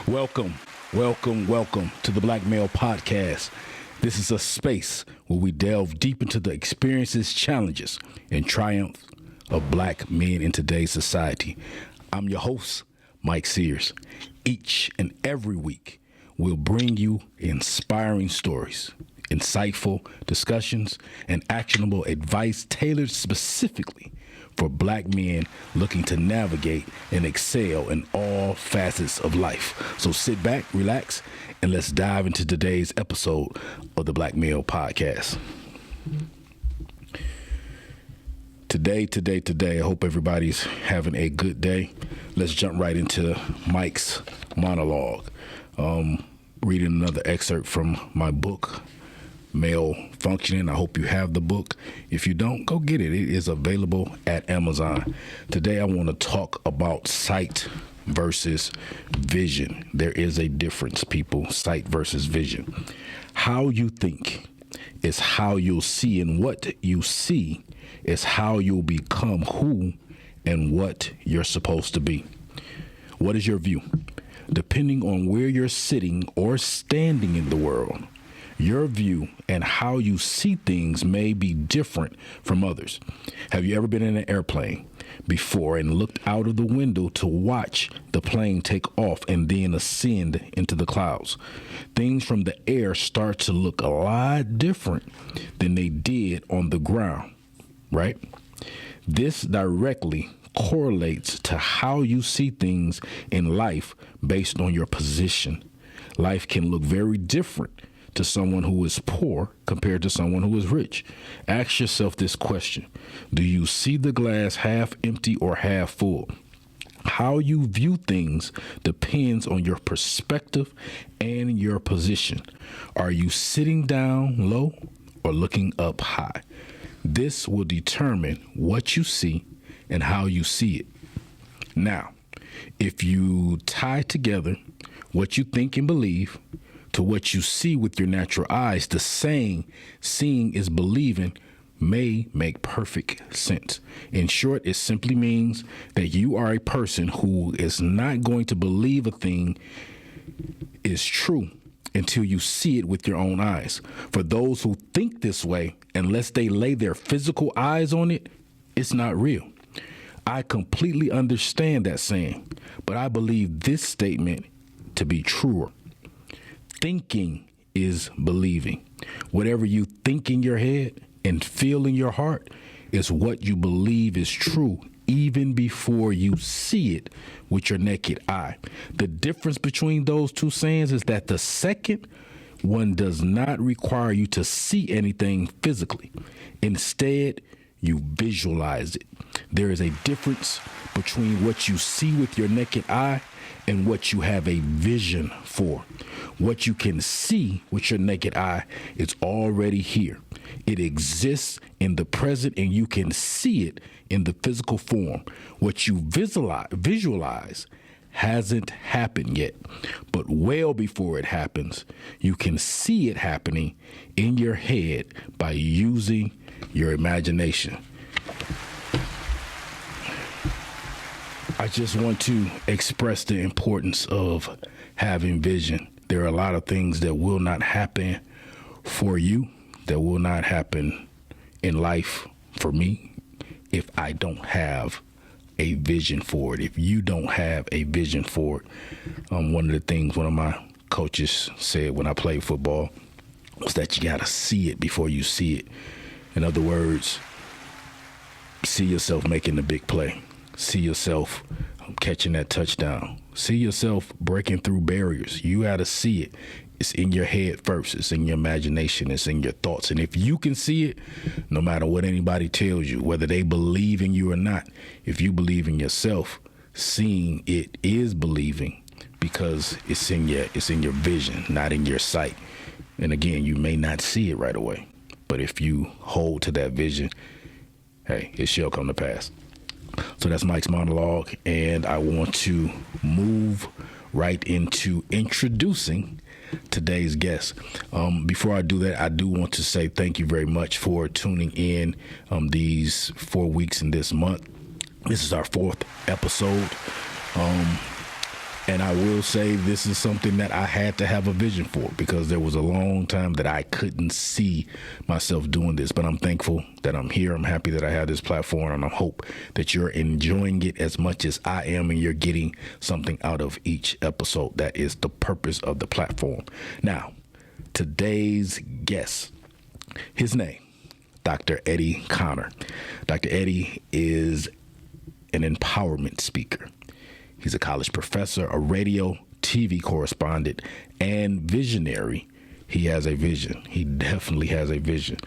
Welcome to the Black Male Podcast. This is a space where we delve deep into the experiences, challenges, and triumphs of black men in today's society. I'm your host, Mike Sears. Each and every week, we'll bring you inspiring stories, insightful discussions, and actionable advice tailored specifically for black men looking to navigate and excel in all facets of life. So sit back, relax, and let's dive into today's episode of the Black Male Podcast. Today, I hope everybody's having a good day. Let's jump right into Mike's monologue. Reading another excerpt from my book, Male Functioning. I hope you have the book. If you don't, go get it. It is available at Amazon. Today, I want to talk about sight versus vision. There is a difference, people. Sight versus vision. How you think is how you'll see, and what you see is how you'll become who and what you're supposed to be. What is your view? Depending on where you're sitting or standing in the world, your view and how you see things may be different from others. Have you ever been in an airplane before and looked out of the window to watch the plane take off and then ascend into the clouds? Things from the air start to look a lot different than they did on the ground, right? This directly correlates to how you see things in life based on your position. Life can look very different to someone who is poor compared to someone who is rich. Ask yourself this question. Do you see the glass half empty or half full? How you view things depends on your perspective and your position. Are you sitting down low or looking up high? This will determine what you see and how you see it. Now, if you tie together what you think and believe to what you see with your natural eyes, the saying, seeing is believing, may make perfect sense. In short, it simply means that you are a person who is not going to believe a thing is true until you see it with your own eyes. For those who think this way, unless they lay their physical eyes on it, it's not real. I completely understand that saying, but I believe this statement to be truer. Thinking is believing. Whatever you think in your head and feel in your heart is what you believe is true, even before you see it with your naked eye. The difference between those two sayings is that the second one does not require you to see anything physically. Instead, you visualize it. There is a difference between what you see with your naked eye and what you have a vision for. What you can see with your naked eye is already here. It exists in the present and you can see it in the physical form. What you visualize hasn't happened yet, but well before it happens, you can see it happening in your head by using your imagination. I just want to express the importance of having vision. There are a lot of things that will not happen for you, that will not happen in life for me, if I don't have a vision for it. If you don't have a vision for it. One of the things one of my coaches said when I played football was that you got to see it before you see it. In other words, see yourself making the big play. See yourself catching that touchdown. See yourself breaking through barriers. You got to see it. It's in your head first. It's in your imagination. It's in your thoughts. And if you can see it, no matter what anybody tells you, whether they believe in you or not, if you believe in yourself, seeing it is believing, because it's in your vision, not in your sight. And again, you may not see it right away, but if you hold to that vision, hey, it shall come to pass. So that's Mike's monologue, and I want to move right into introducing today's guest. Before I do that, I do want to say thank you very much for tuning in these 4 weeks in this month. This is our 4th episode. And I will say this is something that I had to have a vision for, because there was a long time that I couldn't see myself doing this. But I'm thankful that I'm here. I'm happy that I have this platform, and I hope that you're enjoying it as much as I am and you're getting something out of each episode. That is the purpose of the platform. Now, today's guest, his name, Dr. Eddie Connor. Dr. Eddie is an empowerment speaker. He's a college professor, a radio, TV correspondent, and visionary. He has a vision. He definitely has a vision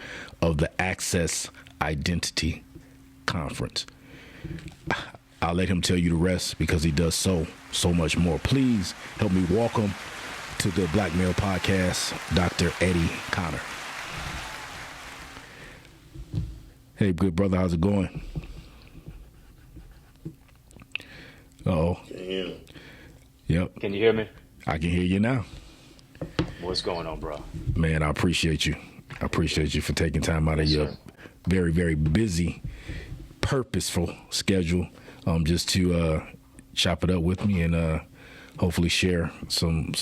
of the Access Identity Conference. I'll let him tell you the rest, because he does so much more. Please help me welcome to the Black Male Podcast, Dr. Eddie Connor. Hey, good brother, how's it going? Uh-oh. Can you hear me? Yep. Can you hear me? I can hear you now. What's going on, bro? Man, I appreciate you. I appreciate you for taking time out of Yes, your sir. very, very busy, purposeful schedule just to chop it up with me and hopefully share some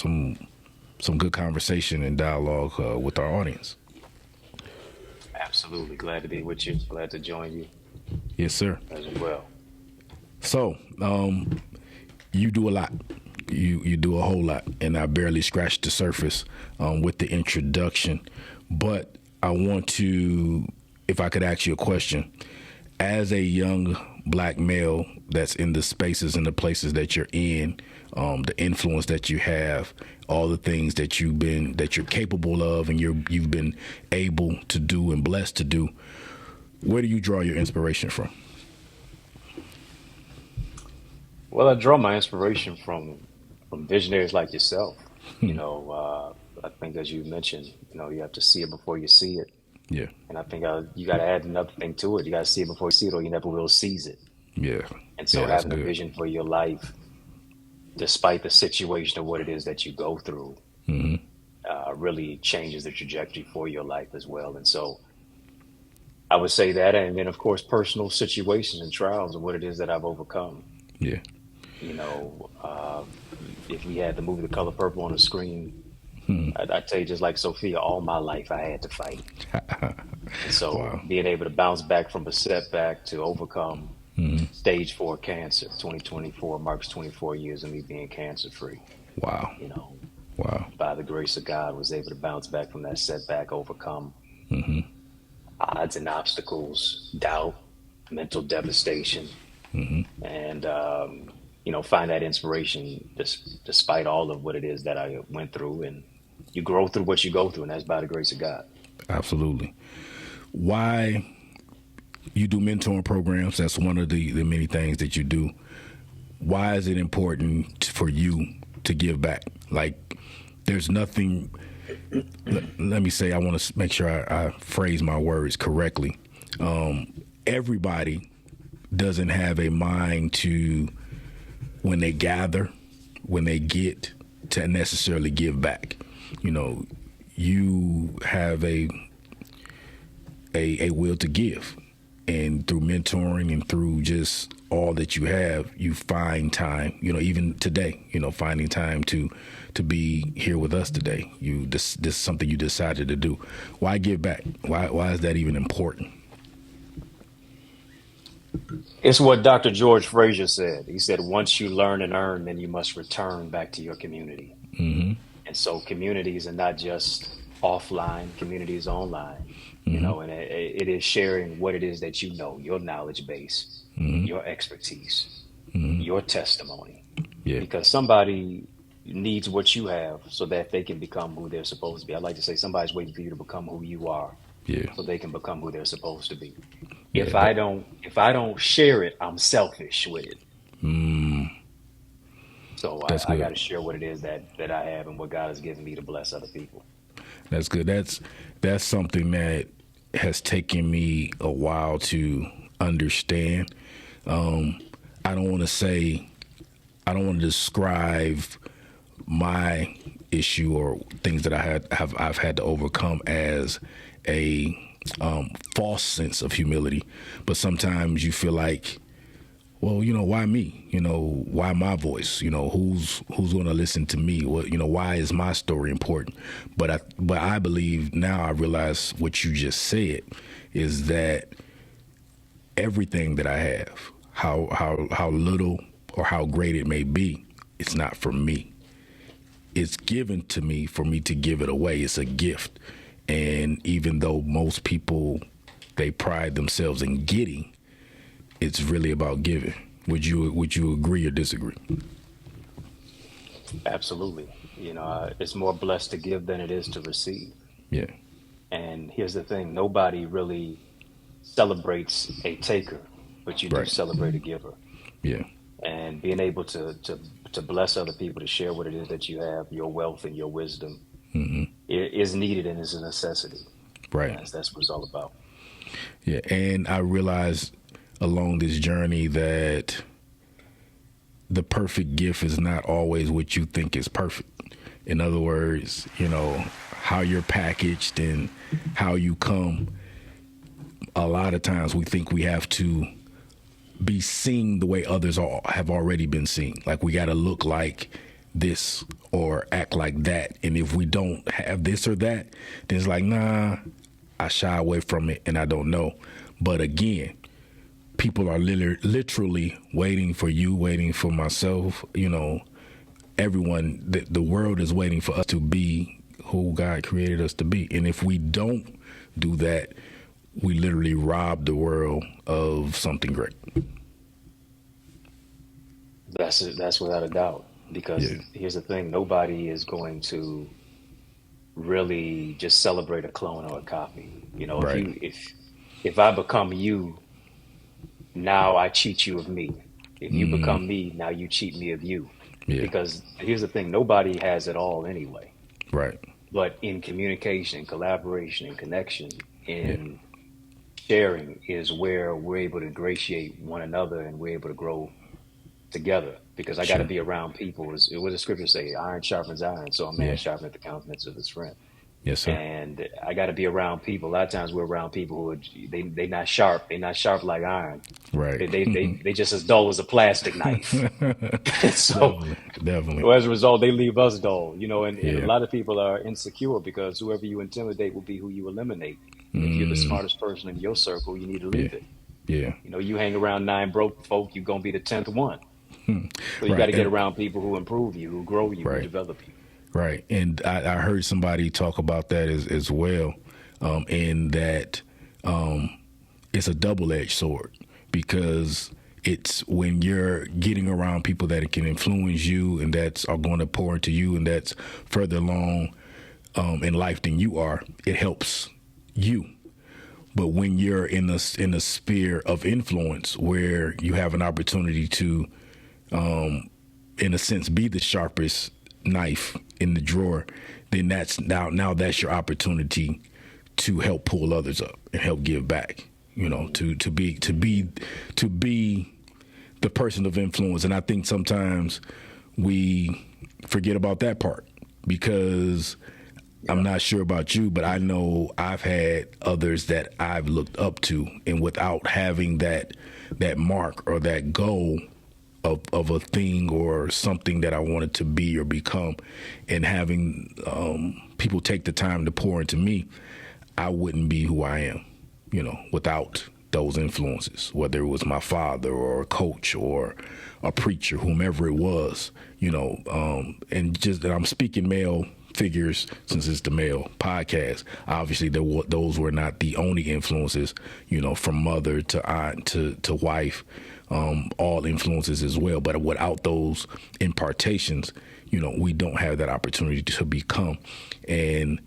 good conversation and dialogue with our audience. Absolutely. Glad to be with you. Glad to join you Yes, sir. as well. So, you do a lot. You do a whole lot, and I barely scratched the surface with the introduction. But I want to, if I could ask you a question, as a young black male that's in the spaces and the places that you're in, the influence that you have, all the things that you're capable of, and you've been able to do and blessed to do. Where do you draw your inspiration from? Well, I draw my inspiration from visionaries like yourself. I think, as you mentioned, you have to see it before you see it. Yeah. And I think you got to add another thing to it. You got to see it before you see it, or you never will seize it. Yeah. And so that's having a good. vision for your life, despite the situation of what it is that you go through, really changes the trajectory for your life as well. And so I would say that, and then of course personal situations and trials and what it is that I've overcome. Yeah. If we had the movie The Color Purple on the screen, I'd tell you, just like Sophia, all my life I had to fight. And so Wow. being able to bounce back from a setback to overcome stage 4 cancer, 2024 marks 24 years of me being cancer free. Wow. Wow. By the grace of God, was able to bounce back from that setback, overcome odds and obstacles, doubt, mental devastation, and find that inspiration despite all of what it is that I went through. And you grow through what you go through, and that's by the grace of God. Absolutely. Why you do mentoring programs? That's one of the many things that you do. Why is it important for you to give back? Like, there's nothing. Let me say, I want to make sure I phrase my words correctly. Everybody doesn't have a mind to, when they gather, when they get, to necessarily give back. You have a will to give, and through mentoring and through just all that you have, you find time, even today, finding time to be here with us today. This is something you decided to do. Why give back? Why is that even important? It's what Dr. George Frazier said. He said, once you learn and earn, then you must return back to your community. And so communities are not just offline, communities online, and it is sharing what it is that your knowledge base, your expertise, your testimony. Yeah. Because somebody needs what you have so that they can become who they're supposed to be. I like to say somebody's waiting for you to become who you are. Yeah. So they can become who they're supposed to be. Yeah. If I don't share it, I'm selfish with it. So I got to share what it is that I have and what God has given me to bless other people. That's good. That's something that has taken me a while to understand. I don't want to describe my issue or things that I've had to overcome as a false sense of humility, but sometimes you feel like, well, why me? Why my voice? Who's going to listen to me? Why is my story important? But I believe now I realize what you just said is that everything that I have, how little or how great it may be, it's not for me. It's given to me for me to give it away. It's a gift. And even though most people, they pride themselves in getting, it's really about giving. Would you agree or disagree? Absolutely. It's more blessed to give than it is to receive. Yeah. And here's the thing, nobody really celebrates a taker, but you do Right. celebrate a giver. Yeah. And being able to bless other people, to share what it is that you have, your wealth and your wisdom, is needed and is a necessity. Right. That's what it's all about. Yeah. And I realized along this journey that the perfect gift is not always what you think is perfect. In other words, how you're packaged and how you come. A lot of times we think we have to be seen the way others have already been seen. Like we got to look like this or act like that. And if we don't have this or that, then it's like, nah, I shy away from it and I don't know. But again, people are literally waiting for you, waiting for myself, everyone, the world is waiting for us to be who God created us to be. And if we don't do that, we literally rob the world of something great. That's without a doubt. Because here's the thing, nobody is going to really just celebrate a clone or a copy. Right. If I become you, now I cheat you of me. If you become me, now you cheat me of you. Yeah. Because here's the thing, nobody has it all anyway. Right. But in communication, collaboration, and connection, in sharing is where we're able to ingratiate one another and we're able to grow together. Because I got to be around people. What does the scripture say? Iron sharpens iron. So a man sharpeneth the countenance of his friend. Yes, sir. And I got to be around people. A lot of times we're around people who they not sharp. They're not sharp like iron. Right. They just as dull as a plastic knife. So definitely. well, as a result, they leave us dull. And a lot of people are insecure because whoever you intimidate will be who you eliminate. If you're the smartest person in your circle, you need to leave it. Yeah. You hang around 9 broke folk, you're gonna be the 10th one. So you got to get around people who improve you, who grow you, who develop you. Right. And I heard somebody talk about that as well, in that it's a double-edged sword, because it's when you're getting around people that can influence you and are going to pour into you and that's further along in life than you are, it helps you. But when you're in a sphere of influence where you have an opportunity to in a sense, be the sharpest knife in the drawer, then that's now that's your opportunity to help pull others up and help give back. To be the person of influence. And I think sometimes we forget about that part because I'm not sure about you, but I know I've had others that I've looked up to, and without having that mark or that goal of a thing or something that I wanted to be or become, and having people take the time to pour into me, I wouldn't be who I am, without those influences, whether it was my father or a coach or a preacher, whomever it was, and just that I'm speaking male figures since it's the male podcast. Obviously, those were not the only influences, from mother to aunt to wife. All influences as well. But without those impartations, we don't have that opportunity to become. And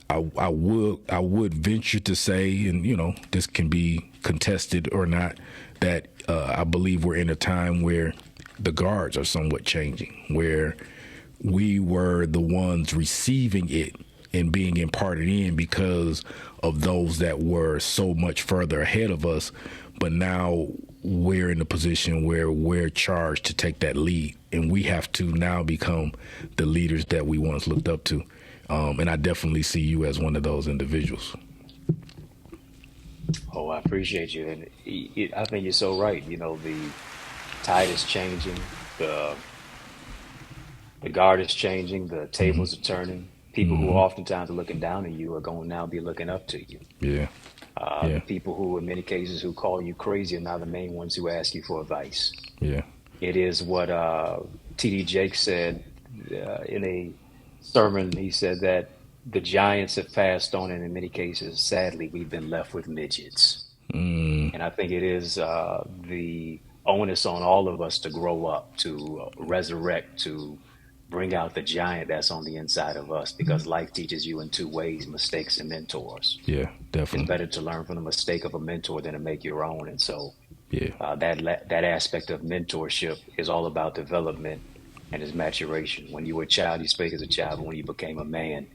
I would venture to say, and this can be contested or not, that I believe we're in a time where the guards are somewhat changing, where we were the ones receiving it and being imparted in because of those that were so much further ahead of us. But now we're in a position where we're charged to take that lead, and we have to now become the leaders that we once looked up to. And I definitely see you as one of those individuals. Oh, I appreciate you, and I think you're so right. The tide is changing, the guard is changing, the Hmm. tables are turning. People who Hmm. oftentimes are looking down on you are going to now be looking up to you. Yeah. The Yeah. people who, in many cases, who call you crazy are now the main ones who ask you for advice. Yeah. It is what T.D. Jakes said in a sermon. He said that the giants have passed on, and in many cases, sadly, we've been left with midgets. Mm. And I think it is the onus on all of us to grow up, to resurrect, to bring out the giant that's on the inside of us, because life teaches you in two ways: mistakes and mentors. Yeah. It's Definitely. better to learn from the mistake of a mentor than to make your own. And so Yeah. that aspect of mentorship is all about development and is maturation. When you were a child, you spake as a child, but when you became a man,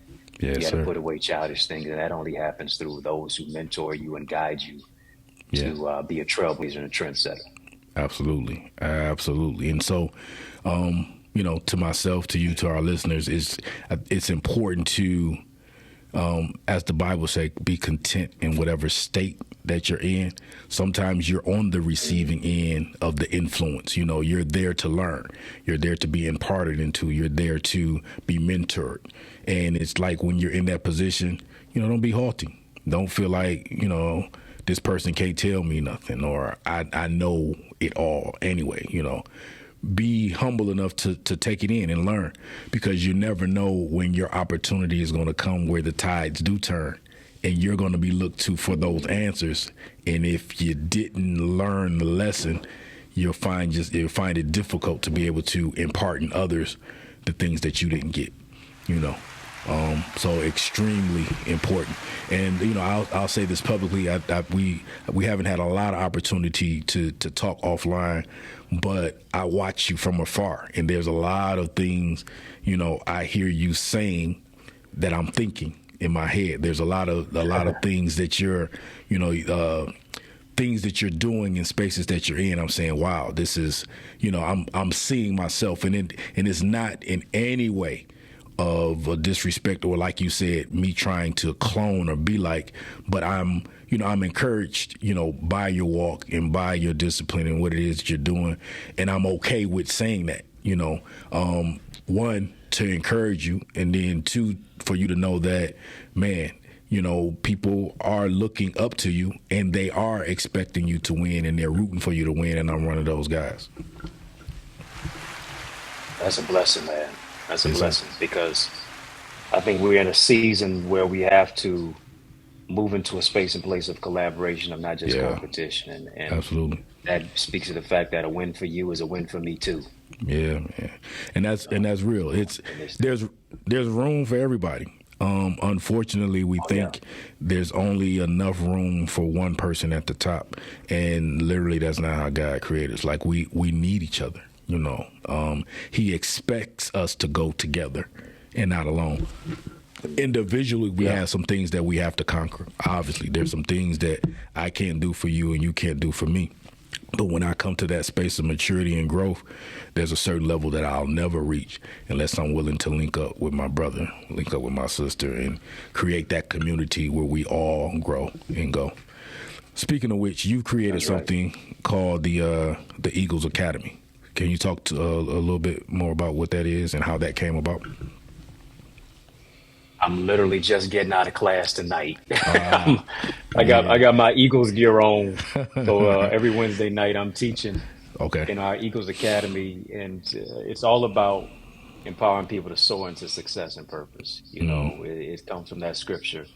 you Yes, had to sir. put away childish things, and that only happens through those who mentor you and guide you Yeah. to be a trailblazer and a trendsetter. Absolutely. Absolutely. And so, to myself, to you, to our listeners, it's important to, as the Bible says, be content in whatever state that you're in. Sometimes you're on the receiving end of the influence. You're there to learn. You're there to be imparted into. You're there to be mentored. And it's like when you're in that position, don't be haughty. Don't feel like, this person can't tell me nothing or I know it all anyway. Be humble enough to take it in and learn, because you never know when your opportunity is going to come where the tides do turn and you're going to be looked to for those answers. And if you didn't learn the lesson, you'll find it difficult to be able to impart in others the things that you didn't get, you know. So extremely important. And I'll say this publicly. We haven't had a lot of opportunity to talk offline, but I watch you from afar, and there's a lot of things I hear you saying that I'm thinking in my head. There's a lot of things that you're things that you're doing in spaces that you're in. I'm saying, wow, this is I'm seeing myself, and it's not in any way of a disrespect or, like you said, me trying to clone or be like, but I'm encouraged, by your walk and by your discipline and what it is that you're doing. And I'm okay with saying that, one, to encourage you, and then two, for you to know that, man, people are looking up to you and they are expecting you to win and they're rooting for you to win. And I'm one of those guys. That's a blessing, man. That's a Yes, sir. blessing because I think we're in a season where we have to move into a space and place of collaboration, of not just Yeah, competition. And absolutely. that speaks to the fact that a win for you is a win for me too. Yeah, man, and that's real. It's In this, there's room for everybody. Unfortunately, we oh yeah, think there's only enough room for one person at the top, and literally, that's not how God created us. Like we need each other. He expects us to go together and not alone. Individually, we yeah, have some things that we have to conquer. Obviously, there's some things that I can't do for you and you can't do for me. But when I come to that space of maturity and growth, there's a certain level that I'll never reach unless I'm willing to link up with my brother, link up with my sister, and create that community where we all grow and go. Speaking of which, you created that's right. something called the Eagles Academy. Can you talk to a little bit more about what that is and how that came about? I'm literally just getting out of class tonight. Uh, I yeah. got my Eagles gear on. So every Wednesday night I'm teaching Okay. in our Eagles Academy, and it's all about empowering people to soar into success and purpose. It comes from that scripture.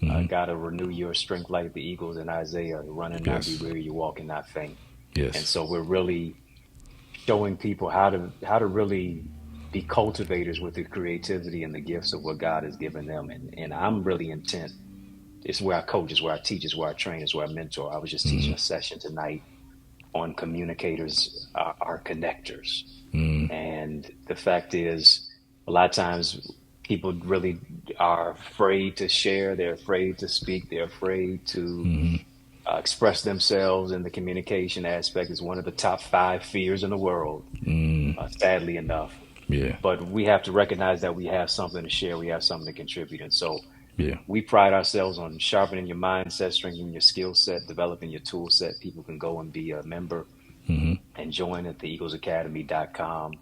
God will renew your strength like the eagles in Isaiah, run and not be Yes. weary, you walk and not faint. And Yes. so we're really showing people how to really be cultivators with the creativity and the gifts of what God has given them. And I'm really intent. It's where I coach, it's where I teach, it's where I train, it's where I mentor. I was just teaching a session tonight on communicators are connectors. And the fact is, a lot of times people really are afraid to share, they're afraid to speak, they're afraid to express themselves, and the communication aspect is one of the top five fears in the world, sadly enough. Yeah. But we have to recognize that we have something to share, we have something to contribute. And so Yeah. We pride ourselves on sharpening your mindset, strengthening your skill set, developing your tool set. People can go and be a member and join at the eaglesacademy.com.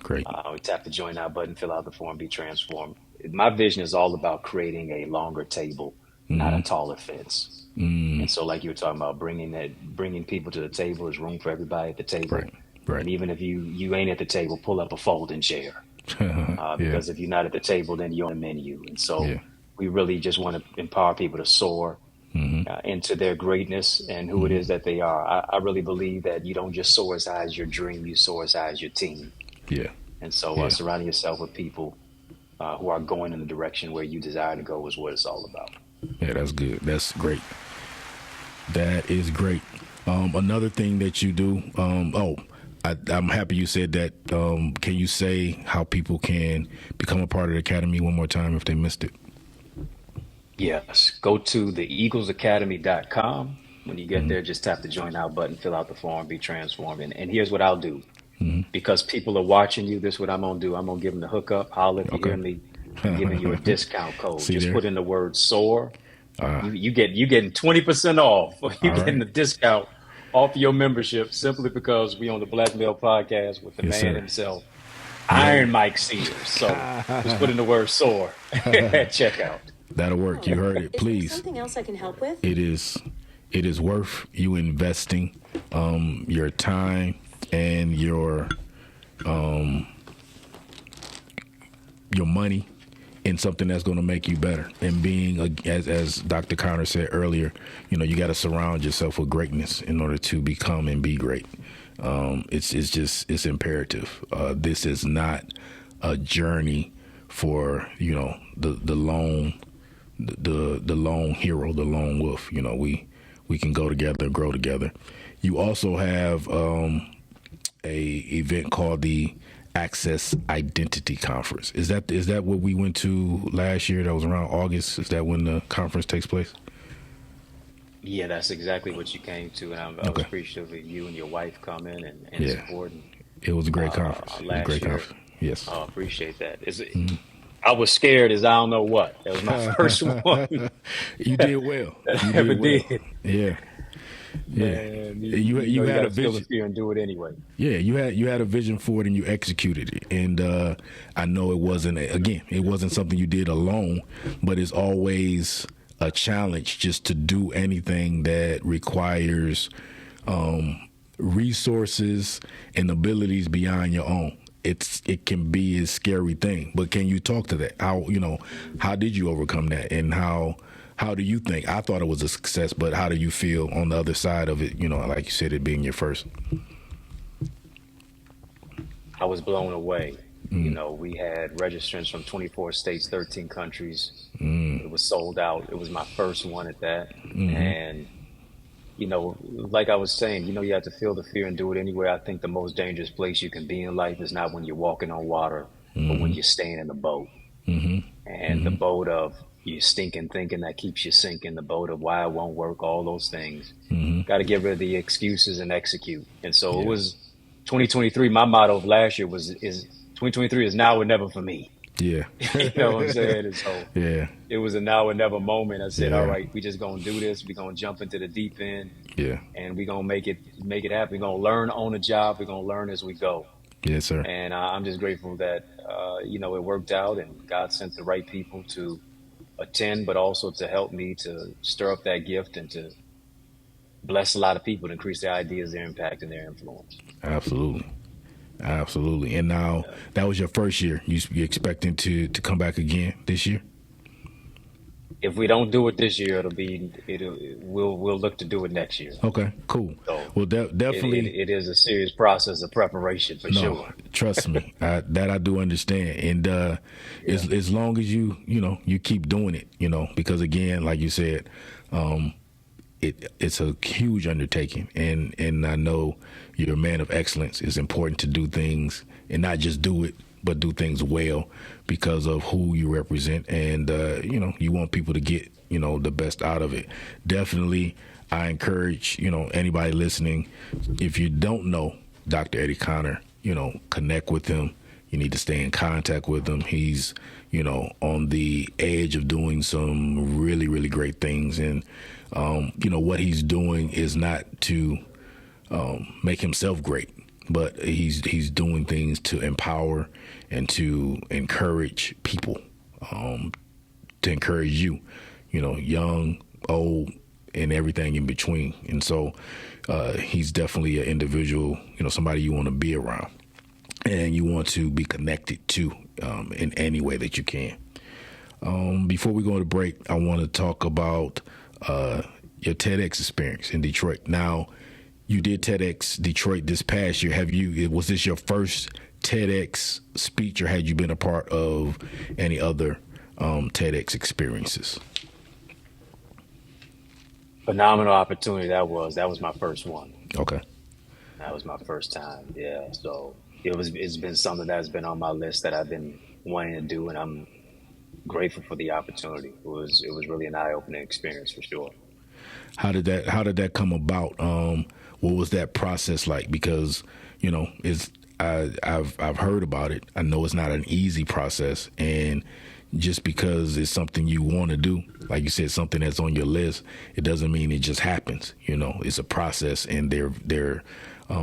Great. We tap the join now button, fill out the form, be transformed. My vision is all about creating a longer table, not a taller fence. And so, like you were talking about, bringing people to the table. There's room for everybody at the table. Right. Right. And even if you ain't at the table, pull up a folding chair. Yeah. Because if you're not at the table, then you're on the menu. And so Yeah. we really just want to empower people to soar into their greatness and who it is that they are. I really believe that you don't just soar as high as your dream, you soar as high as your team. Yeah. And so Yeah. surrounding yourself with people who are going in the direction where you desire to go is what it's all about. Yeah, that's good. That's great. That is great. Another thing that you do, I'm happy you said that. Can you say how people can become a part of the Academy one more time if they missed it? Yes. Go to the eaglesacademy.com. When you get there, just tap the join now button, fill out the form, be transformed. And here's what I'll do. Because people are watching you, this is what I'm going to do. I'm going to give them the hookup. Holler if you hear me. I'm giving you a discount code. See Just there? put in the word SOAR. You getting 20% off. You're getting the discount off your membership simply because we on the Black Male Podcast with the Yes, man sir. himself, Iron Mike Sears. So just put in the word SOAR at checkout. That'll work. You heard it. Is there Please. something else I can help with? It is worth you investing your time and your money in something that's going to make you better. And being, as Dr. Connor said earlier, you got to surround yourself with greatness in order to become and be great. It's imperative. This is not a journey for the lone hero, the lone wolf. We can go together, grow together. You also have a event called the Access Identity Conference. Is that what we went to last year? That was around August. Is that when the conference takes place? Yeah, that's exactly what you came to, and I was Okay. appreciative of you and your wife coming and Yeah. supporting. It was a great conference. It was a Last great year. conference. Yes. I appreciate that. I was scared as I don't know what. That was my first one. You did well. You Ever did well. did. Yeah. Yeah. And You had gotta a feel the vision. fear and do it anyway. Yeah, you had a vision for it and you executed it. And I know it wasn't something you did alone, but it's always a challenge just to do anything that requires resources and abilities beyond your own. It can be a scary thing, but can you talk to that? How did you overcome that, and how do you think? I thought it was a success, but how do you feel on the other side of it? Like you said, it being your first. I was blown away. We had registrants from 24 states, 13 countries. It was sold out. It was my first one at that. And, like I was saying, you have to feel the fear and do it anyway. I think the most dangerous place you can be in life is not when you're walking on water, but when you're staying in the boat. And the boat of you stinking thinking that keeps you sinking, the boat of why it won't work, all those things. Got to get rid of the excuses and execute. And so it was 2023. My motto of last year is 2023 is now or never for me. Yeah. You know what I'm saying? And so Yeah. it was a now or never moment. I said, Yeah. all right, we just gonna do this. We're gonna jump into the deep end, Yeah. and we're gonna make it happen. We're gonna learn on the job. We're gonna learn as we go. Yes, sir. And I'm just grateful that it worked out, and God sent the right people to attend, but also to help me to stir up that gift and to bless a lot of people to increase their ideas, their impact, and their influence. Absolutely. Absolutely. And now that was your first year. You expecting to come back again this year? If we don't do it this year, we'll look to do it next year. Okay, cool. So Well, definitely. it is a serious process of preparation for No, sure. trust me, that I do understand. And as long as you keep doing it, because again, like you said, it's a huge undertaking, and I know you're a man of excellence. It's important to do things and not just do it, but do things well because of who you represent, and you want people to get the best out of it. Definitely, I encourage anybody listening, if you don't know Dr. Eddie Connor, connect with him. You need to stay in contact with him. He's, on the edge of doing some really, really great things. And, what he's doing is not to make himself great, but he's doing things to empower and to encourage people, to encourage you, young, old, and everything in between. And so he's definitely an individual, somebody you want to be around and you want to be connected to in any way that you can. Before we go to break, I want to talk about your TEDx experience in Detroit. Now, you did TEDx Detroit this past year. Was this your first TEDx speech, or had you been a part of any other TEDx experiences? Phenomenal opportunity that was my first one. Okay. That was my first time. Yeah. So it's been something that's been on my list that I've been wanting to do, and I'm grateful for the opportunity. It was really an eye-opening experience for sure. How did that come about? What was that process like? Because, I've heard about it. I know it's not an easy process, and just because it's something you want to do, like you said, something that's on your list, it doesn't mean it just happens. It's a process, and they're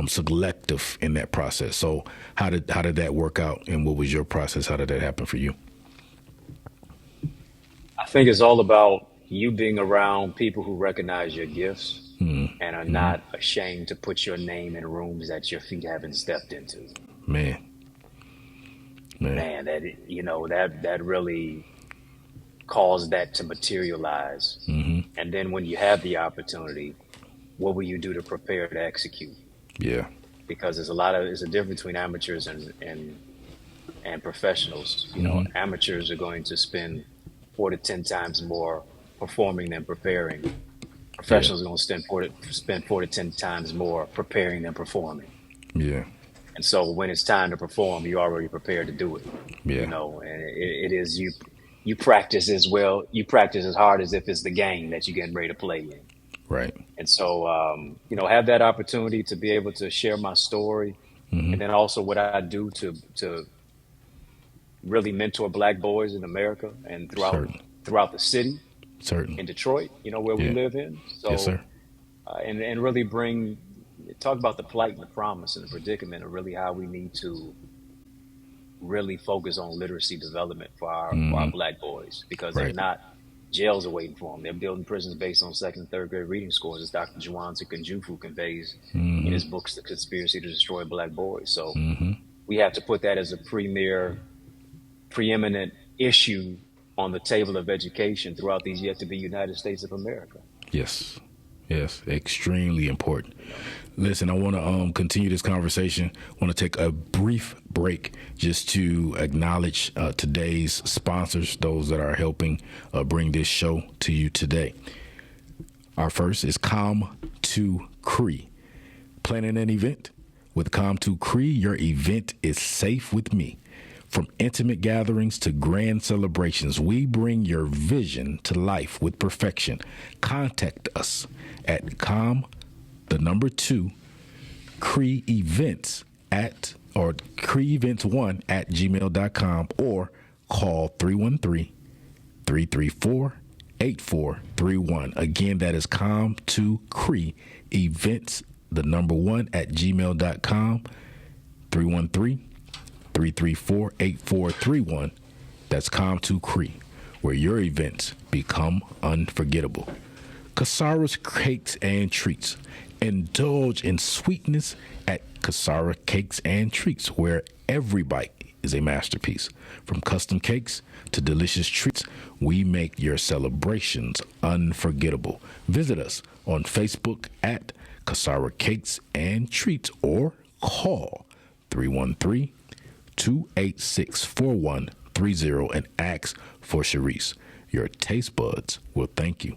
selective in that process. So how did that work out, and what was your process? How did that happen for you? I think it's all about you being around people who recognize your gifts and are not ashamed to put your name in rooms that your feet haven't stepped into. Man, that really caused that to materialize. And then when you have the opportunity, what will you do to prepare to execute? Yeah. Because there's a difference between amateurs and professionals. Amateurs are going to spend 4 to 10 times more performing than preparing. Professionals are going to spend 4 to 10 times more preparing than performing. Yeah. And so when it's time to perform, you're already prepared to do it. Yeah. And it is you practice as well. You practice as hard as if it's the game that you're getting ready to play in. Right. And so, have that opportunity to be able to share my story, and then also what I do to really mentor Black boys in America and throughout the city. Certain. In Detroit, where we live in. So, yes, sir. And really talk about the plight and the promise and the predicament of really how we need to really focus on literacy development for our Black boys, because they're not, jails are waiting for them. They're building prisons based on 2nd and 3rd grade reading scores, as Dr. Juwan Sekunjufu conveys in his books, The Conspiracy to Destroy Black Boys. So we have to put that as a preeminent issue on the table of education throughout these yet to be United States of America. Yes, extremely important. Listen, I want to continue this conversation. I want to take a brief break just to acknowledge today's sponsors, those that are helping bring this show to you today. Our first is Com2 Cree. Planning an event? With Com2 Cree, your event is safe with me. From intimate gatherings to grand celebrations, we bring your vision to life with perfection. Contact us at Cree Events Creevents1@gmail.com or call 313-334-8431. Again, that is Com2Cree Events 1@gmail.com. 313-334-8431. That's Com2Cree, where your events become unforgettable. Casara's Cakes and Treats. Indulge in sweetness at Casara Cakes and Treats, where every bite is a masterpiece. From custom cakes to delicious treats, we make your celebrations unforgettable. Visit us on Facebook at Casara Cakes and Treats or call 313-286-4130 and ask for Sharice. Your taste buds will thank you.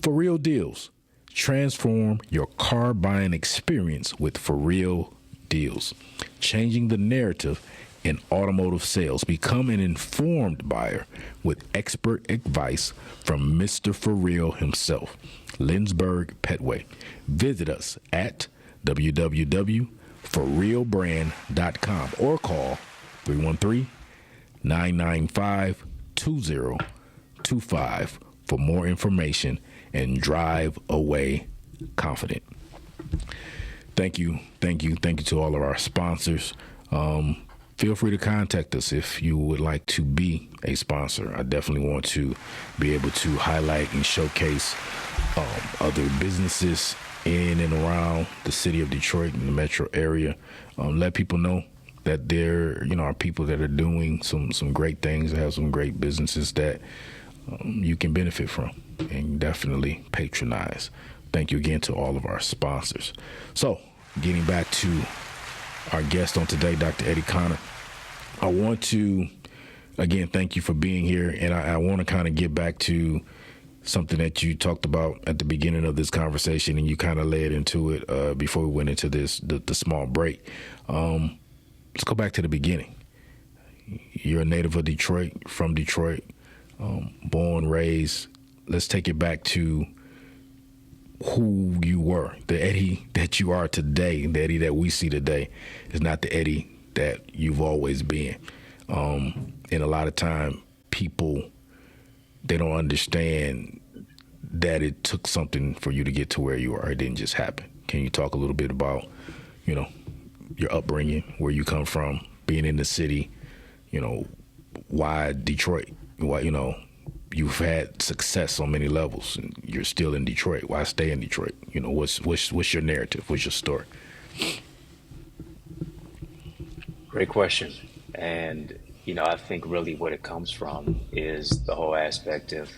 For Real Deals. Transform your car buying experience with For Real Deals. Changing the narrative in automotive sales. Become an informed buyer with expert advice from Mr. For Real himself, Lindsberg Petway. Visit us at www.forrealbrand.com or call 313-995-2025 for more information and drive away confident. Thank you to all of our sponsors. Feel free to contact us if you would like to be a sponsor. I definitely want to be able to highlight and showcase other businesses in and around the city of Detroit and the metro area. Let people know that there, are people that are doing some great things, that have some great businesses that you can benefit from and definitely patronize. Thank you again to all of our sponsors. So, getting back to our guest on today, Dr. Eddie Connor, I want to, again, thank you for being here. And I want to kind of get back to something that you talked about at the beginning of this conversation, and you kind of led into it before we went into the small break. Let's go back to the beginning. You're a native of Detroit, from Detroit, born, raised. Let's take it back to who you were. The Eddie that you are today, the Eddie that we see today, is not the Eddie that you've always been. And a lot of time, people, they don't understand that it took something for you to get to where you are. It didn't just happen. Can you talk a little bit about, your upbringing, where you come from, being in the city, why Detroit? Why, you've had success on many levels and you're still in Detroit. Why stay in Detroit? What's your narrative? What's your story? Great question. And, I think really what it comes from is the whole aspect of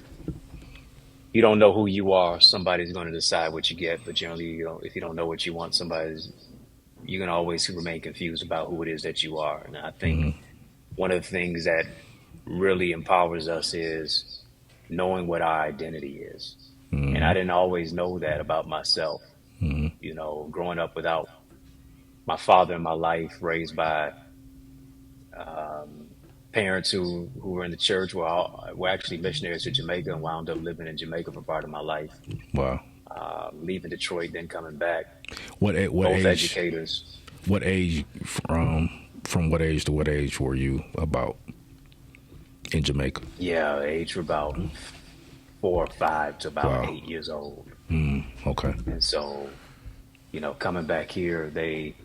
you don't know who you are. Somebody's going to decide what you get. But generally, if you don't know what you want, you're going to always remain confused about who it is that you are. And I think one of the things that really empowers us is knowing what our identity is. And I didn't always know that about myself. Growing up without my father in my life, raised by parents who were in the church, were actually missionaries to Jamaica, and wound up living in Jamaica for part of my life. Wow. Leaving Detroit, then coming back. What both age? Educators. What age from what age to what age were you about in Jamaica? Yeah, age for about 4 or 5 to about Wow. 8 years old. Okay. And so, coming back here, they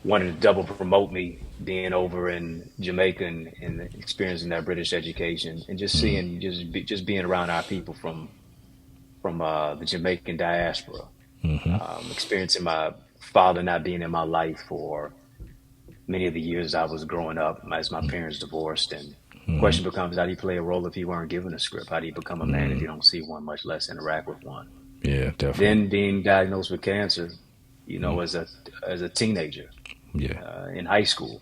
wanted to double promote me, being over in Jamaica and experiencing that British education, and just seeing, just being around our people from the Jamaican diaspora, experiencing my father not being in my life for many of the years I was growing up as my parents divorced. And the question becomes, how do you play a role if you weren't given a script? How do you become a man if you don't see one, much less interact with one? Yeah, definitely. Then being diagnosed with cancer, as a teenager, in high school,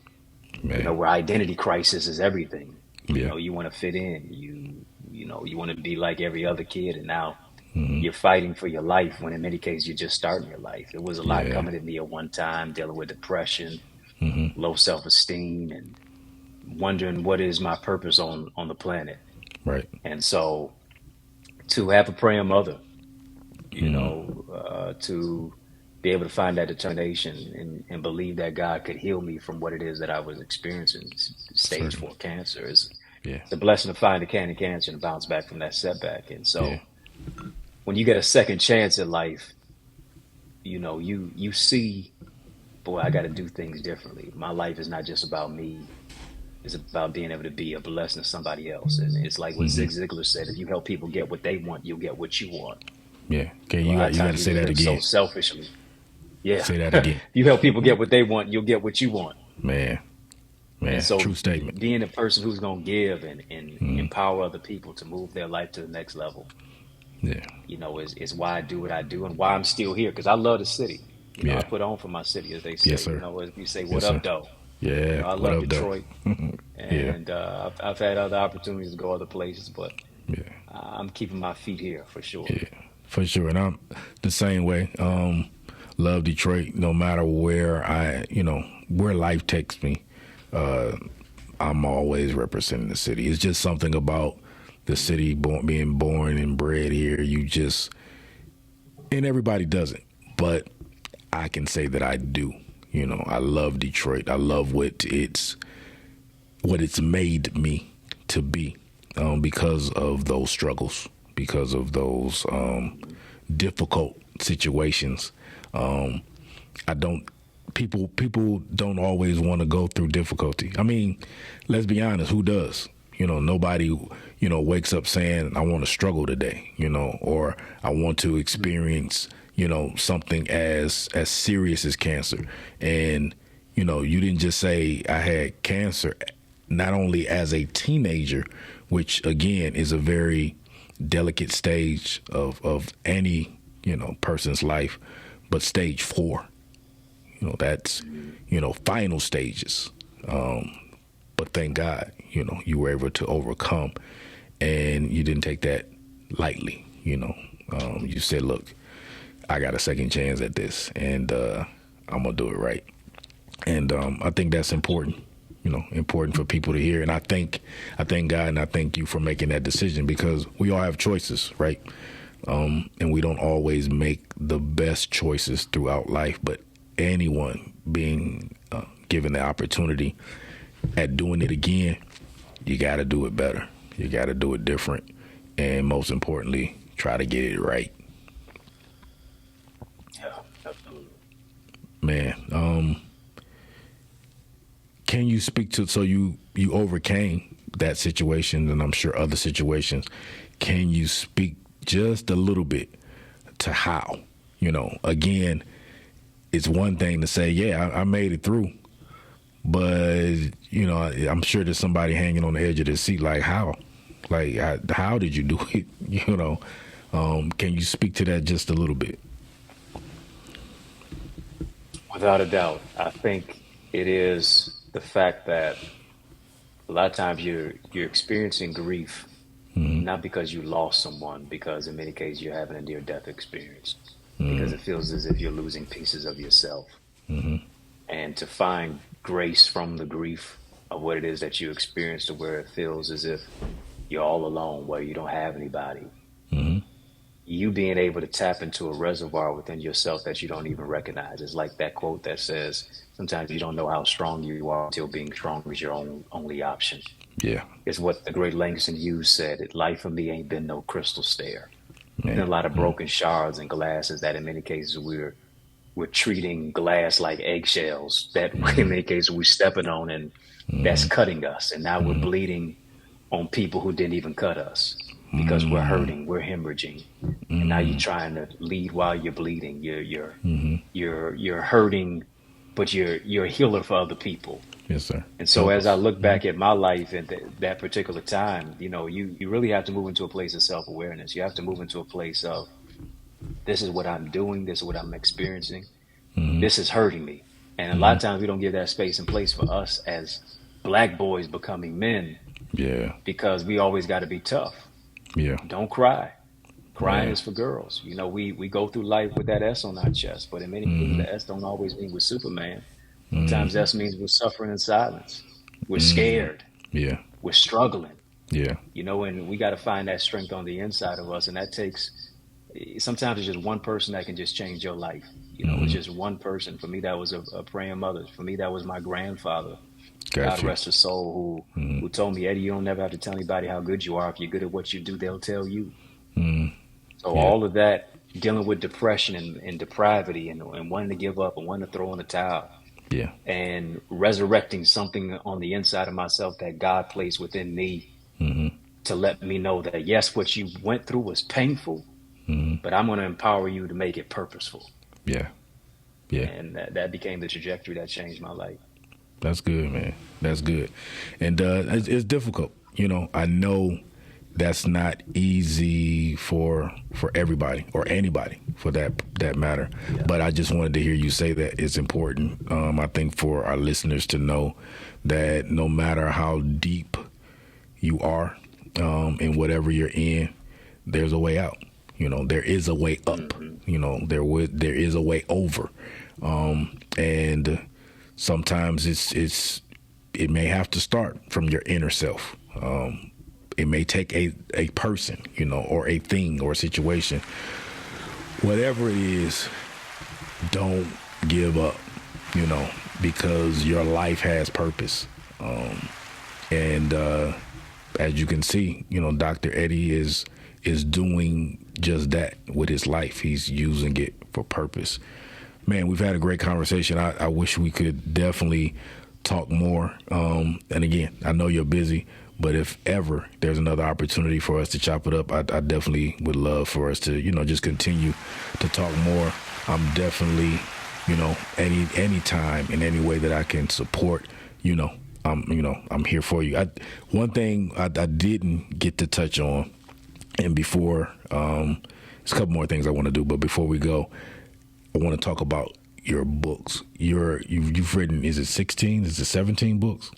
where identity crisis is everything. You want to fit in, you want to be like every other kid, and now you're fighting for your life when in many cases you're just starting your life. It was a lot coming at me at one time, dealing with depression, low self-esteem, and wondering what is my purpose on the planet. Right. And so to have a praying mother, to be able to find that determination and believe that God could heal me from what it is that I was experiencing, stage 4 cancer, it's a blessing to find a cancer and bounce back from that setback. And so when you get a second chance at life, you see, boy, I got to do things differently. My life is not just about me. It's about being able to be a blessing to somebody else. And it's like what Zig Ziglar said, if you help people get what they want, you'll get what you want. Yeah. Okay, you got to say that again. So selfishly. Yeah. Say that again. You help people get what they want, you'll get what you want. Man, So true statement. Being a person who's going to give and empower other people to move their life to the next level. Yeah. Is why I do what I do and why I'm still here. Because I love the city. I put on for my city, as they say. Yes, sir. As we say, what up, though? Yeah. I love Detroit. And I've had other opportunities to go other places, but I'm keeping my feet here for sure. Yeah, for sure. And I'm the same way. Love Detroit, no matter where where life takes me. I'm always representing the city. It's just something about the city, being born and bred here. And everybody doesn't, but I can say that I do. I love Detroit. I love what its what it's made me to be, because of those struggles, because of those difficult situations. I don't. People don't always want to go through difficulty. I mean, let's be honest. Who does? Nobody, wakes up saying, I want to struggle today, or I want to experience, something as serious as cancer. And, you didn't just say I had cancer, not only as a teenager, which again is a very delicate stage of any, person's life, but stage 4. That's, final stages. But thank God, you were able to overcome, and you didn't take that lightly. You said, look, I got a second chance at this, and I'm going to do it right. And I think that's important, important for people to hear. And I thank God, and I thank you for making that decision, because we all have choices, right? And we don't always make the best choices throughout life, but anyone being given the opportunity at doing it again, you got to do it better. You got to do it different. And most importantly, try to get it right. Yeah, absolutely. Man, can you speak to, so you overcame that situation, and I'm sure other situations. Can you speak just a little bit to how? Again, it's one thing to say, yeah, I made it through. But, I'm sure there's somebody hanging on the edge of their seat, like, how? Like, how did you do it? Can you speak to that just a little bit? Without a doubt, I think it is the fact that a lot of times you're experiencing grief, not because you lost someone, because in many cases you're having a near death experience, because it feels as if you're losing pieces of yourself. And to find grace from the grief of what it is that you experience, to where it feels as if you're all alone, where you don't have anybody. You being able to tap into a reservoir within yourself that you don't even recognize. It's like that quote that says, sometimes you don't know how strong you are until being strong is your only option. Yeah. It's what the great Langston Hughes said. Life for me ain't been no crystal stair. Man. Been a lot of broken shards and glasses that in many cases we're treating glass like eggshells that in many cases we're stepping on, and that's cutting us. And now we're bleeding on people who didn't even cut us, because we're hurting, we're hemorrhaging. And now you're trying to lead while you're bleeding. You're hurting, but you're a healer for other people. Yes, sir. And so as I look back at my life at that particular time, you really have to move into a place of self-awareness. You have to move into a place of, this is what I'm doing, this is what I'm experiencing, this is hurting me. And a lot of times we don't give that space and place for us as Black boys becoming men. Yeah. Because we always got to be tough. Yeah. Don't cry. Crying is for girls. We go through life with that S on our chest, but in many cases the S don't always mean we're Superman. Sometimes S means we're suffering in silence. We're scared. Yeah. We're struggling. Yeah. And we got to find that strength on the inside of us, and that takes, sometimes it's just one person that can just change your life. It's just one person. For me, that was a praying mother. For me, that was my grandfather. Gotcha. God rest his soul, who told me, Eddie, you don't never have to tell anybody how good you are. If you're good at what you do, they'll tell you. So all of that, dealing with depression and depravity and wanting to give up and wanting to throw in the towel. Yeah. And resurrecting something on the inside of myself that God placed within me to let me know that, yes, what you went through was painful, but I'm going to empower you to make it purposeful. Yeah. Yeah. And that became the trajectory that changed my life. That's good, man. That's good. And it's difficult. I know that's not easy for everybody or anybody for that matter. Yeah. But I just wanted to hear you say that it's important. I think for our listeners to know that no matter how deep you are in whatever you're in, there's a way out. There is a way up. There is a way over. And sometimes it may have to start from your inner self. It may take a person, or a thing or a situation. Whatever it is, don't give up, because your life has purpose. And as you can see, Dr. Eddie is doing just that with his life. He's using it for purpose. Man, we've had a great conversation. I wish we could definitely talk more. And again, I know you're busy, but if ever there's another opportunity for us to chop it up, I definitely would love for us to, just continue to talk more. I'm definitely, any time in any way that I can support, I'm here for you. One thing I didn't get to touch on, and before, there's a couple more things I want to do, but before we go, I want to talk about your books. You've written, is it 16? Is it 17 books?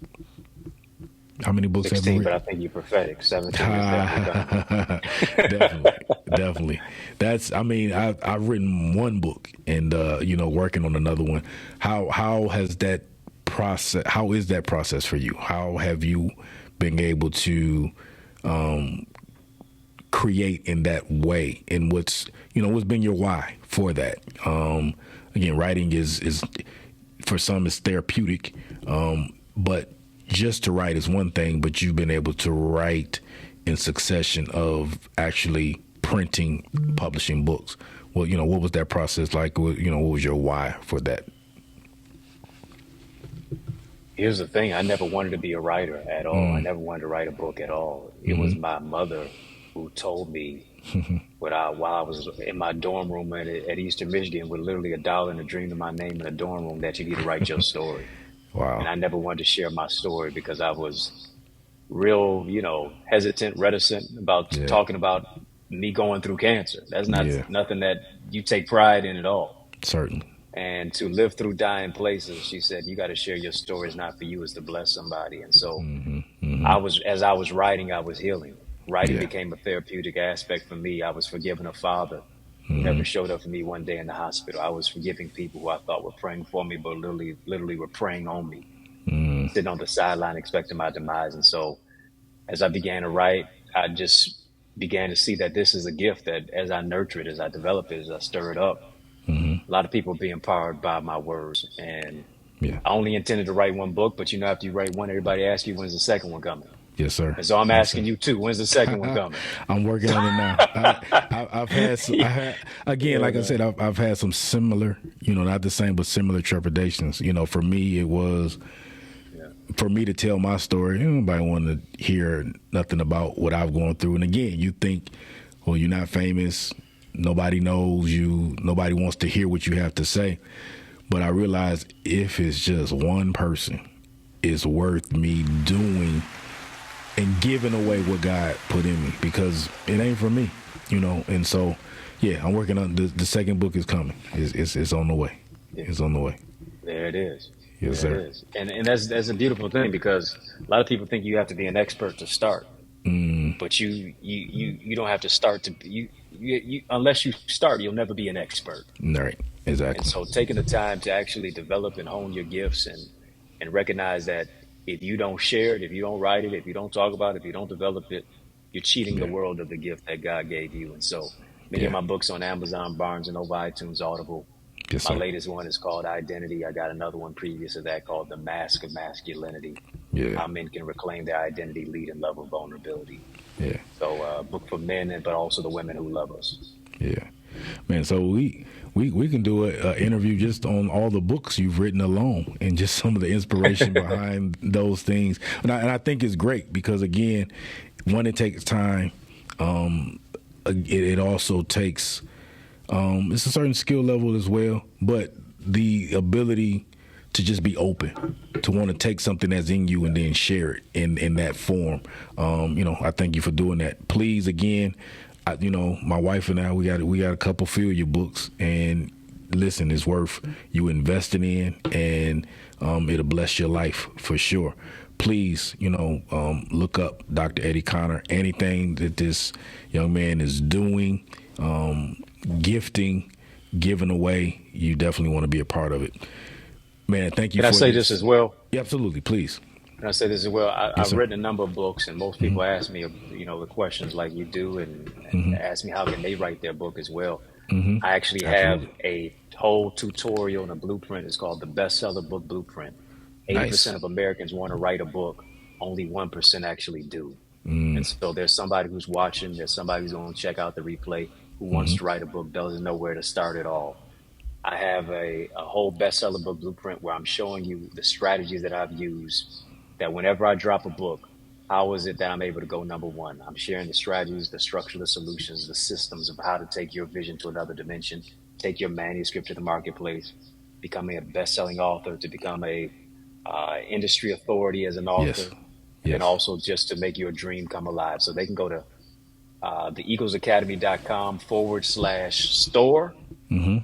How many books have you 16, but written? I think you're prophetic. 17 is definitely done. Definitely. I've written one book and, working on another one. How has that process, how is that process for you? How have you been able to, create in that way, and what's been your why for that? Again, writing is for some is therapeutic, but just to write is one thing, but you've been able to write in succession of actually printing, publishing books. Well, what was that process like? What was your why for that? Here's the thing. I never wanted to be a writer at all. I Mm, never wanted to write a book at all. It was mm-hmm, my mother who told me while I was in my dorm room at Eastern Michigan with literally a dollar and a dream of my name in a dorm room that you need to write your story. And wow. I never wanted to share my story because I was real, hesitant, reticent about Yeah, talking about me going through cancer. That's not yeah, nothing that you take pride in at all. certainly. And to live through dying places, she said, you got to share your story. It's not for you, it's to bless somebody. And so Hmm. Hmm. as I was writing, I was healing. Writing Yeah. became a therapeutic aspect for me. I was forgiving a father who Hmm. never showed up for me one day in the hospital. I was forgiving people who I thought were praying for me, but literally were praying on me, Hmm. sitting on the sideline expecting my demise. And so as I began to write, I just began to see that this is a gift that as I nurture it, as I develop it, as I stir it up, Hmm. a lot of people be empowered by my words. And Yeah. I only intended to write one book, but after you write one, everybody asks you, when's the second one coming? Yes, sir. And so I'm Yes, sir. asking you too, when's the second one coming? I'm working on it now. I've had, I had, again, Yeah, like I said, man. I've had some similar, not the same, but similar trepidations. For me, it was Yeah. for me to tell my story. Nobody wanted to hear nothing about what I've gone through. And again, you think, well, you're not famous. Nobody knows you. Nobody wants to hear what you have to say. But I realized if it's just one person, it's worth me doing and giving away what God put in me because it ain't for me, And so, yeah, I'm working on the second book is coming. It's on the way. Yeah. It's on the way. There it is. Yes, There it sir. is. And that's a beautiful thing because a lot of people think you have to be an expert to start, Mm, but you don't have to start you unless you start, you'll never be an expert. right. And Exactly. so taking the time to actually develop and hone your gifts and recognize that if you don't share it, if you don't write it, if you don't talk about it, if you don't develop it, you're cheating the Yeah. world of the gift that God gave you. And so many of Yeah. my books on Amazon, Barnes and Noble, iTunes, Audible. Yes, My sir. latest one is called Identity. I got another one previous to that called The Mask of Masculinity. Yeah. How men can reclaim their identity, lead, and love of vulnerability. Yeah. So, book for men, but also the women who love us. Yeah. Man, so we can do a interview just on all the books you've written alone and just some of the inspiration behind those things. And I think it's great because again, one, it takes time. It also takes it's a certain skill level as well, but the ability to just be open, to want to take something that's in you and then share it in that form. I thank you for doing that. Please, again, my wife and I, we got a couple few of your books, and listen, it's worth you investing in, and it'll bless your life for sure. Please, look up Dr. Eddie Connor. Anything that this young man is doing, gifting, giving away, you definitely want to be a part of it. Man, thank you Can I for say this this. as well? Yeah, absolutely, please. Can I say this as well? Yes, I've sir. written a number of books, and most Hmm. people ask me, the questions like you do, and Hmm. ask me how can they write their book as well. Hmm. I actually have Absolutely. a whole tutorial and a blueprint. It's called the Bestseller Book Blueprint. Nice. 80% of Americans want to write a book. only 1% actually do. And Mm, so there's somebody who's watching, there's somebody who's going to check out the replay who wants mm-hmm. to write a book, doesn't know where to start at all. I have a whole bestseller book blueprint where I'm showing you the strategies that I've used that whenever I drop a book, how is it that I'm able to go number one? I'm sharing the strategies, the structure, the solutions, the systems of how to take your vision to another dimension, take your manuscript to the marketplace, becoming a best-selling author, to become a industry authority as an Yes. author, and then Yes. also just to make your dream come alive. So they can go to theeaglesacademy.com/store, Mm-hmm.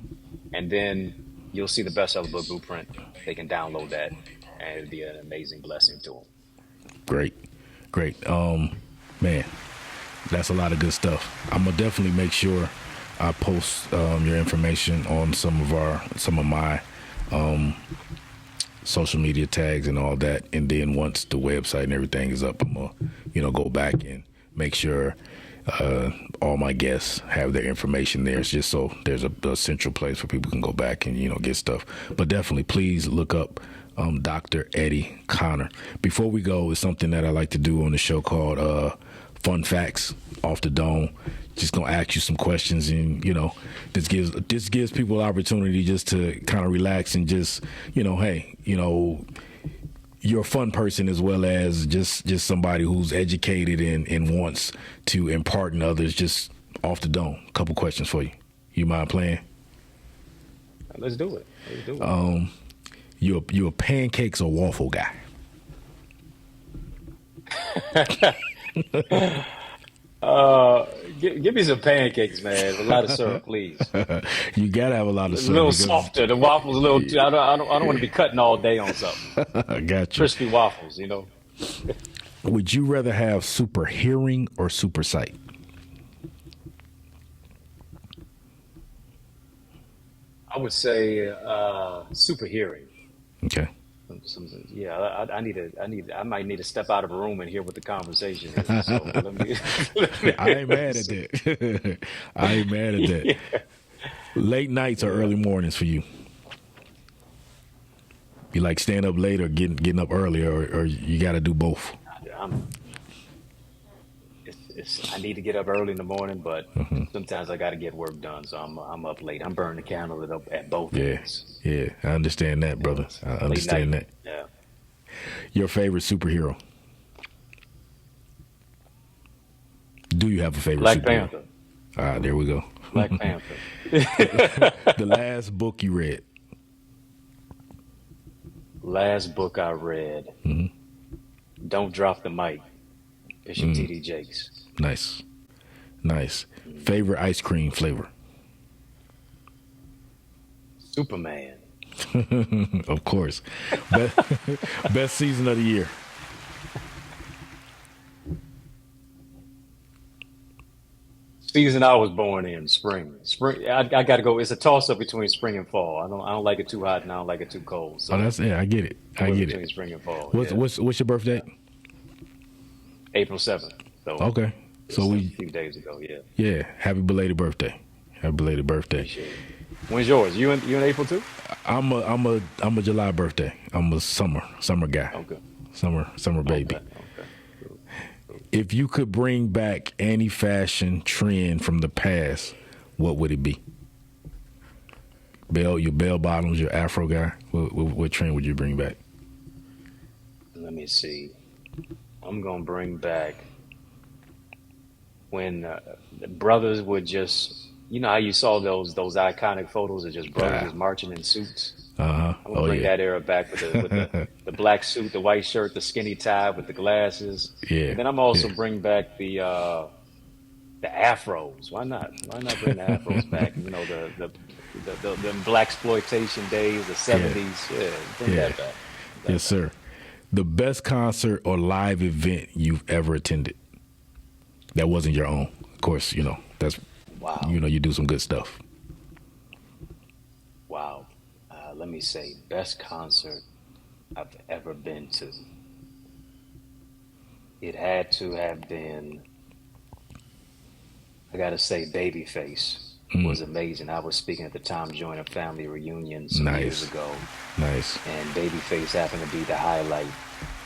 and then you'll see the bestseller book blueprint. They can download that, and it'll be an amazing blessing to them. Great. Great. Man, that's a lot of good stuff. I'm gonna definitely make sure I post your information on some of my social media tags and all that. And then once the website and everything is up, I'm gonna, go back and make sure all my guests have their information there. It's just so there's a central place where people can go back and get stuff. But definitely, please look up Dr. Eddie Connor. Before we go, it's something that I like to do on the show called Fun Facts Off the Dome. Just gonna ask you some questions, and this gives people opportunity just to kind of relax and just hey, you're a fun person as well as just somebody who's educated and wants to impart in others. Just off the dome, a couple questions for you. You mind playing? Let's do it. Let's do it. You a pancakes or waffle guy? Give me some pancakes, man. A lot of syrup, please. You gotta have a lot A of syrup little because softer. The waffles a little too. I don't want to be cutting all day on something. I got you. Crispy waffles. Would you rather have super hearing or super sight? I would say super hearing. Okay. Yeah, I might need to step out of a room and hear what the conversation is. So let me, I ain't mad at that. I ain't mad at that. yeah, Late nights or yeah. early mornings for you? You like staying up late or getting up early, or you got to do both? I'm, I need to get up early in the morning, but sometimes I got to get work done, so I'm up late. I'm burning the candle at both Yeah, ends. yeah. I understand that, brother. It's I late night. understand that. Yeah, Your favorite superhero? Do you have a favorite Black superhero? Panther. Ah, there we go. Black Panther. The last book you read? Last book I read. Don't Drop the Mic. Bishop T.D. Jakes. Nice, nice. Favorite ice cream flavor? Superman. Of course. Best, best season of the year? Season I was born in, spring. Spring. I got to go. It's a toss up between spring and fall. I don't like it too hot, and I don't like it too cold. Oh, So that's I get it. I somewhere get between it. spring and fall. What's Yeah, what's your birthday? April 7th. So Okay, so just a we few days ago. Yeah, yeah. Happy belated birthday. Happy belated birthday. appreciate it. When's yours? You in April too? I'm a July birthday. I'm a summer guy. Okay. Summer baby. Okay. Okay. Cool. Cool. If you could bring back any fashion trend from the past, what would it be? Your bell bottoms, your Afro guy. What trend would you bring back? Let me see. I'm gonna bring back when the brothers would just, how you saw those iconic photos of just brothers Ah, just marching in suits. uh huh. I'm gonna Oh bring yeah, that era back with the black suit, the white shirt, the skinny tie with the glasses, yeah, and then I'm yeah. also bring back the afros. Why not? Why not bring the afros back? The black exploitation days, the Yeah, '70s. Yeah, bring yeah. that back. Bring Yes, that back. sir. The best concert or live event you've ever attended that wasn't your own. Of course, that's Wow, you do some good stuff. wow. Let me say, best concert I've ever been to. It had to have been, I gotta say, Babyface. was amazing. I was speaking at the Tom Joyner family reunion some years Nice. ago, Nice. and Babyface happened to be the highlight.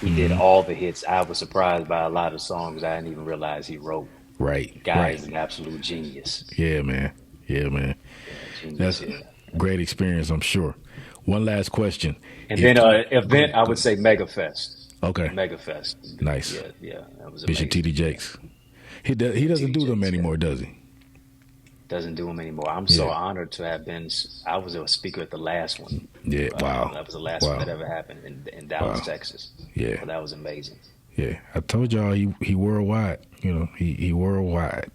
He did all the hits. I was surprised by a lot of songs I didn't even realize he wrote. Right. Guy Right. is an absolute genius. Yeah, man. Yeah, man. Yeah, genius. That's Yeah. great experience, I'm sure. One last question. And If- then event, I would say Megafest. Okay. Megafest. Nice. Yeah, that was Bishop amazing. T.D. Jakes. He doesn't do them Jakes, yeah. anymore, does he? Doesn't do them anymore. I'm so Yeah. honored to have been. I was a speaker at the last one. Yeah. Wow. That was the last Wow. one that ever happened in Dallas, Wow. Texas. Yeah. Well, that was amazing. Yeah. I told y'all he worldwide. You know, he worldwide.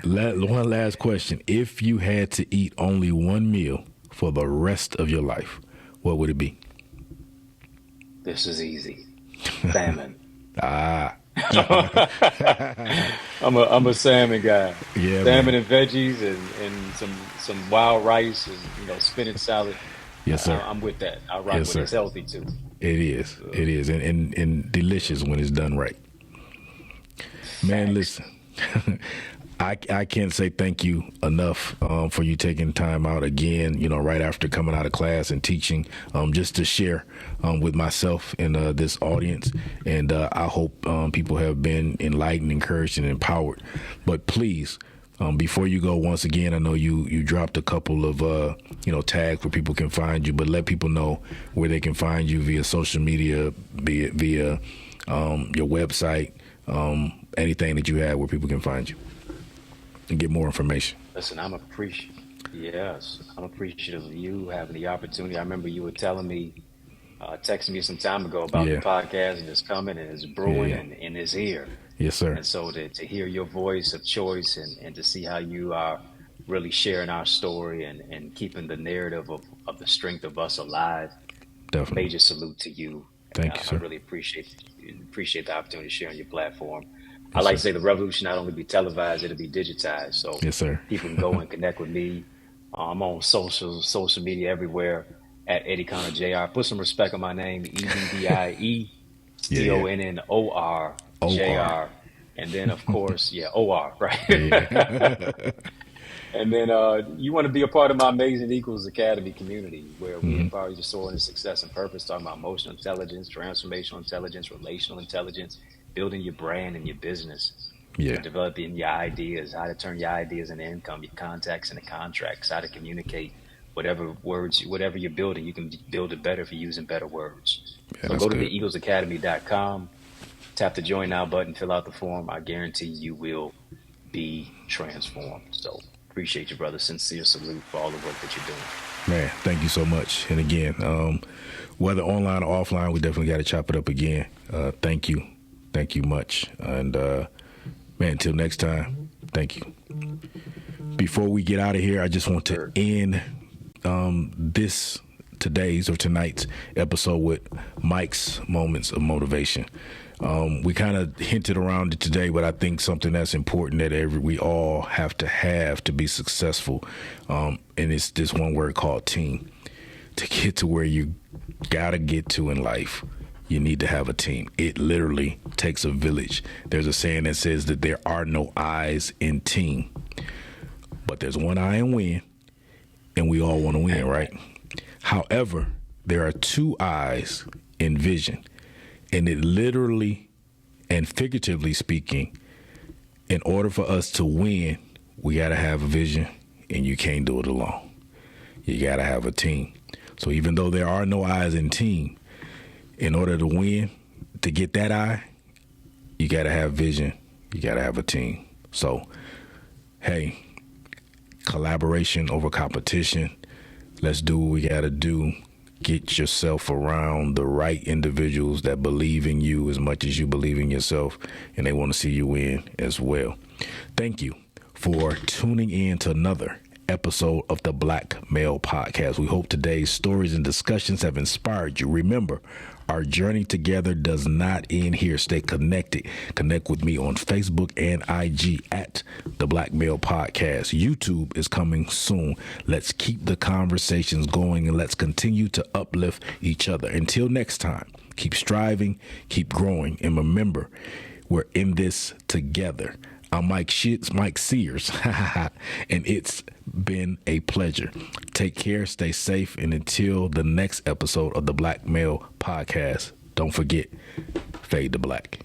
One last question. If you had to eat only one meal for the rest of your life, what would it be? This is easy. Salmon. Ah. I'm a salmon guy. Yeah, Salmon man. and veggies and some wild rice and spinach salad. Yes, sir. I'm with that. I rock Yes, with sir. it. It's healthy too. It is. It is. And delicious when it's done right. Man, listen. I can't say thank you enough for you taking time out again, you know, right after coming out of class and teaching, just to share with myself and this audience. And I hope people have been enlightened, encouraged, and empowered. But please, before you go, once again, I know you dropped a couple of, tags where people can find you, but let people know where they can find you via social media, via your website, anything that you have where people can find you and get more information. Listen, I'm appreciative of you having the opportunity. I remember you were telling me, texting me some time ago about Yeah. the podcast, and it's coming and it's brewing Yeah. and it's here. Yes, sir. And so to hear your voice of choice and to see how you are really sharing our story and keeping the narrative of the strength of us alive, Definitely. major salute to you. Thank you, I sir. really appreciate the opportunity to share on your platform. I like to say the revolution not only be televised, it'll be digitized. So Yes, sir. people can go and connect with me. I'm on social media everywhere at Eddie Connor Jr. Put some respect on my name, EDDIE CONNOR JR. And then of course, OR, right? Yeah. And then you want to be a part of my Amazing Equals Academy community where we empower you to soar into success and purpose, talking about emotional intelligence, transformational intelligence, relational intelligence, building your brand and your business, Yeah. developing your ideas, how to turn your ideas into income, your contacts into contracts, how to communicate whatever you're building, you can build it better if you're using better words. Yeah, So that's go to good. theeaglesacademy.com, tap the join now button, fill out the form. I guarantee you will be transformed. So appreciate you, brother. Sincere salute for all the work that you're doing. Man, thank you so much. And again, whether online or offline, we definitely got to chop it up again. Thank you. Thank you much. And, man, until next time, thank you. Before we get out of here, I just want to end tonight's episode with Mike's Moments of Motivation. We kind of hinted around it today, but I think something that's important that we all have to be successful, and it's this one word called team. To get to where you gotta get to in life, you need to have a team. It literally takes a village. There's a saying that says that there are no I's in team, but there's one I in win, and we all want to win, right? However, there are two I's in vision, and it literally and figuratively speaking, in order for us to win, we got to have a vision, and you can't do it alone. You got to have a team. So even though there are no I's in team, in order to win, to get that I, you got to have vision. You got to have a team. So, hey, collaboration over competition. Let's do what we got to do. Get yourself around the right individuals that believe in you as much as you believe in yourself, and they want to see you win as well. Thank you for tuning in to another episode of the Black Male Podcast. We hope today's stories and discussions have inspired you. Remember, our journey together does not end here. Stay connected. Connect with me on Facebook and IG at the Black Male Podcast. YouTube is coming soon. Let's keep the conversations going and let's continue to uplift each other. Until next time, keep striving, keep growing, and remember, we're in this together. I'm Mike Sears, and it's been a pleasure. Take care, stay safe, and until the next episode of the Black Male Podcast, don't forget, fade to black.